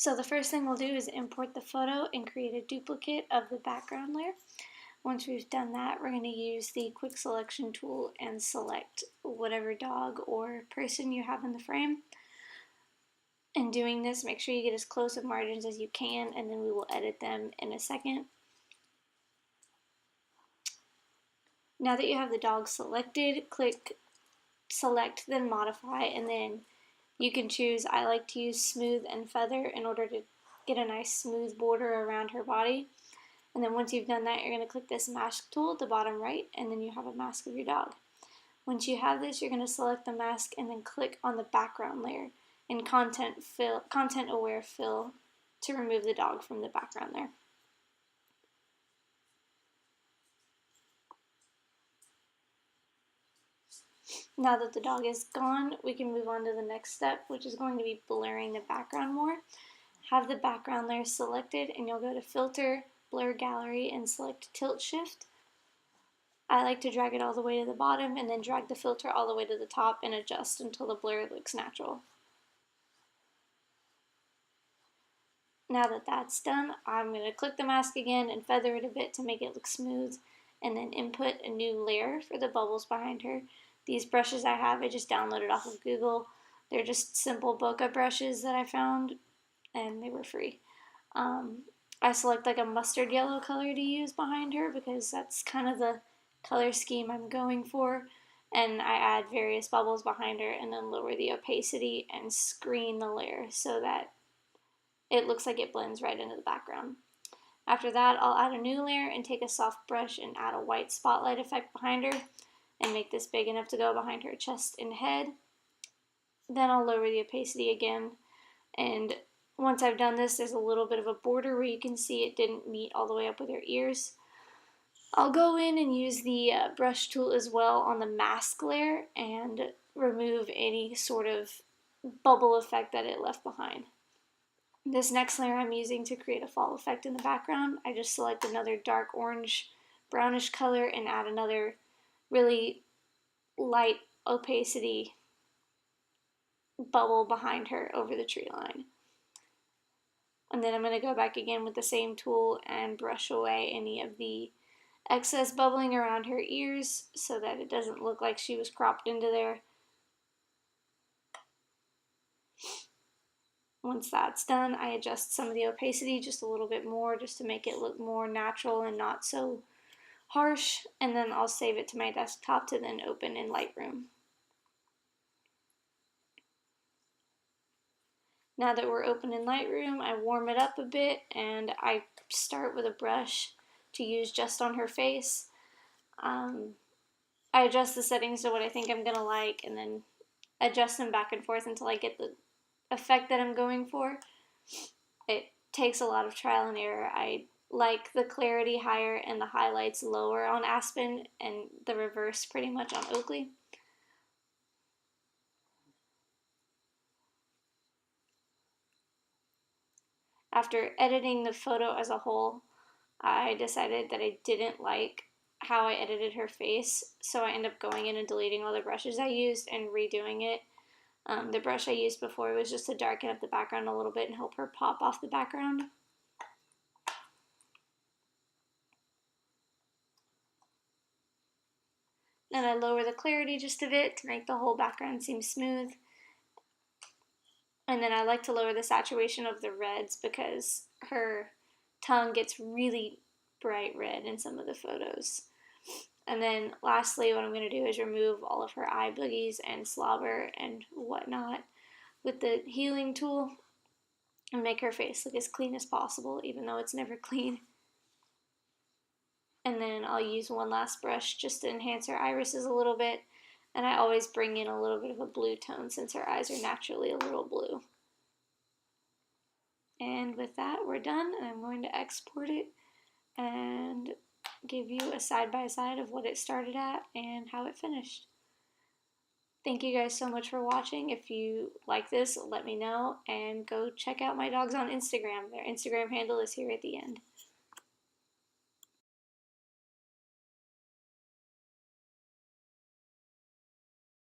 So the first thing we'll do is import the photo and create a duplicate of the background layer. Once we've done that, we're going to use the quick selection tool and select whatever dog or person you have in the frame. In doing this, make sure you get as close of margins as you can, and then we will edit them in a second. Now that you have the dog selected, click select, then modify, and then you can choose, I like to use smooth and feather in order to get a nice smooth border around her body. And then once you've done that, you're going to click this mask tool at the bottom right, and then you have a mask of your dog. Once you have this, you're going to select the mask and then click on the background layer and content aware fill to remove the dog from the background layer. Now that the dog is gone, we can move on to the next step, which is going to be blurring the background more. Have the background layer selected, and you'll go to Filter, Blur Gallery, and select Tilt Shift. I like to drag it all the way to the bottom and then drag the filter all the way to the top and adjust until the blur looks natural. Now that that's done, I'm going to click the mask again and feather it a bit to make it look smooth, and then input a new layer for the bubbles behind her. These brushes I just downloaded off of Google. They're just simple bokeh brushes that I found, and they were free. I select like a mustard yellow color to use behind her because that's kind of the color scheme I'm going for, and I add various bubbles behind her and then lower the opacity and screen the layer so that it looks like it blends right into the background. After that, I'll add a new layer and take a soft brush and add a white spotlight effect behind her and make this big enough to go behind her chest and head. Then I'll lower the opacity again, and once I've done this, there's a little bit of a border where you can see it didn't meet all the way up with her ears. I'll go in and use the brush tool as well on the mask layer and remove any sort of bubble effect that it left behind. This next layer I'm using to create a fall effect in the background. I just select another dark orange brownish color and add another really light opacity bubble behind her over the tree line. And then I'm going to go back again with the same tool and brush away any of the excess bubbling around her ears so that it doesn't look like she was cropped into there. Once that's done, I adjust some of the opacity just a little bit more just to make it look more natural and not so harsh, and then I'll save it to my desktop to then open in Lightroom. Now that we're open in Lightroom, I warm it up a bit and I start with a brush to use just on her face. I adjust the settings to what I think I'm going to like and then adjust them back and forth until I get the effect that I'm going for. It takes a lot of trial and error. I like the clarity higher and the highlights lower on Aspen, and the reverse pretty much on Oakley. After editing the photo as a whole, I decided that I didn't like how I edited her face, so I ended up going in and deleting all the brushes I used and redoing it. The brush I used before was just to darken up the background a little bit and help her pop off the background. Then I lower the clarity just a bit to make the whole background seem smooth. And then I like to lower the saturation of the reds because her tongue gets really bright red in some of the photos. And then lastly, what I'm going to do is remove all of her eye boogies and slobber and whatnot with the healing tool and make her face look as clean as possible, even though it's never clean. And then I'll use one last brush just to enhance her irises a little bit, and I always bring in a little bit of a blue tone since her eyes are naturally a little blue. And with that, we're done, and I'm going to export it and give you a side-by-side of what it started at and how it finished. Thank you guys so much for watching. If you like this, let me know, and go check out my dogs on Instagram. Their Instagram handle is here at the end.